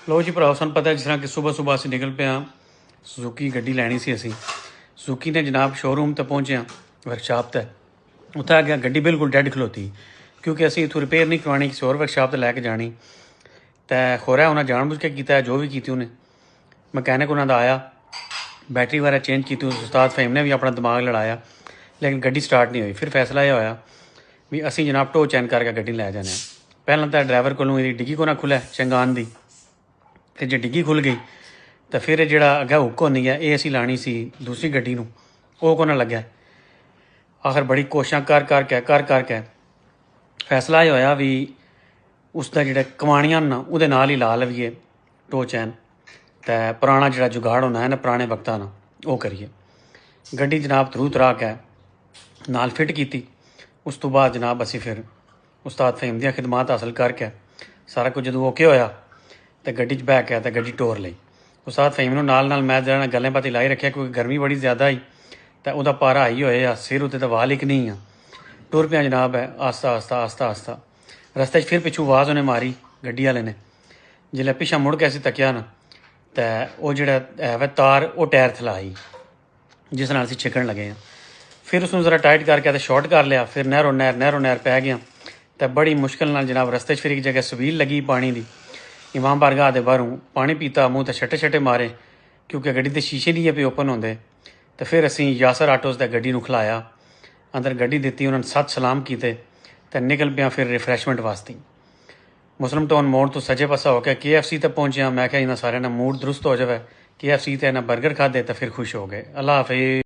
ਲਓ ਜੀ ਭਰਾਓ, ਸਾਨੂੰ ਪਤਾ ਜਿਸ ਤਰ੍ਹਾਂ ਕਿ ਸੁਬਾਹ ਅਸੀਂ ਨਿਕਲ ਪਏ ਹਾਂ। ਸੁਜ਼ੂਕੀ ਗੱਡੀ ਲੈਣੀ ਸੀ ਅਸੀਂ। ਸੁਜ਼ੂਕੀ ਨੇ ਜਨਾਬ ਸ਼ੋਰੂਮ ਤੇ ਪਹੁੰਚੇ ਹਾਂ, ਵਰਕਸ਼ਾਪ ਤੇ। ਉੱਥੇ ਆ ਗਿਆ, ਗੱਡੀ ਬਿਲਕੁਲ ਡੈਡ ਖਲੋਤੀ, ਕਿਉਂਕਿ ਅਸੀਂ ਇੱਥੋਂ ਰਿਪੇਅਰ ਨਹੀਂ ਕਰਵਾਉਣੀ, ਕਿਸੇ ਹੋਰ ਵਰਕਸ਼ਾਪ ਤੇ ਲੈ ਕੇ ਜਾਣੀ। ਤੇ ਖੋਰਾ ਉਹਨਾਂ ਜਾਣ ਬੁੱਝ ਕੇ ਕੀਤਾ, ਜੋ ਵੀ ਕੀਤੀ ਉਹਨੇ। ਮਕੈਨਿਕ ਉਹਨਾਂ ਦਾ ਆਇਆ, बैटरी वगैरह चेंज की। उस्ताद फहीम ने भी अपना दिमाग लड़ाया, लेकिन गड्डी स्टार्ट नहीं हुई। फिर फैसला यह होया भी असी जनाब टो चैन करके गड्डी लै जाने। पहला तो ड्राइवर को डिग्गी को ना खुलै चंगान दी, फिर जो डिग्गी खुल गई तो फिर जो अगे हुक होनी है ये असी लानी सी दूसरी गड्डी नूं, वो को ना लग्या। आखिर बड़ी कोशिश कर करके फैसला यह होया भी उसका जो कमानियां ना उहदे नाल ही ला लवीए टो चैन, तो पुराना जो जुगाड़ होना है ना पुराने वक्तां ना, वो करिए। गड्डी जनाब तरू तरा के नाल फिट की। उस तो बाद जनाब असी फिर उस्ताद फहीम दी खिदमात हासिल करके सारा कुछ जो ओके होया तो गड्डी च बह के तो गड्डी टोर लई। उस्ताद फहीम नूं नाल मैं जरा गल्लें बातें लाई रखिया, क्योंकि गर्मी बड़ी ज़्यादा आई तो वह पारा हाई होया, सिर उत्ते तो वाल एक नहीं आ। टुर पिया जनाब है आस्ता आस्ता आस्ता आस्ता। रस्ते फिर पिछू आवाज़ उन्हें मारी गड्डी वाले ने। जिसलै पिछा मुड़ के असीं तकिया ना तो वह जो है तार वो टायर थला आई, जिस नाल असीं छिकण लगे हैं। फिर उसनूं जरा टाइट करके तो शॉर्ट कर लिया। फिर नहरों नहर पै गया तो बड़ी मुश्किल नाल जनाब रस्ते फिर एक जगह सबील लगी पानी की। इमाम बारगाह दे बाहरों पानी पीता, मूँह तो छट्टे मारे, क्योंकि गड्डी के शीशे नहीं पे ओपन होंदे। तो फिर असीं यासर आटोस ते गड्डी नूं खलाया, अंदर गड्डी दित्ती, उन्होंने सत सलाम कीते तो निकल पिया फिर रिफ्रैशमेंट वास्ते। मुस्लिम टाउन मोड़ तो सजे पासा होकर KFC तक पहुँचे। मैं क्या इन्होंने सारे ना मूड दुरुस्त हो जाए, KFC ते ना बर्गर खाधे तो फिर खुश हो गए। अल्लाह हाफिज़।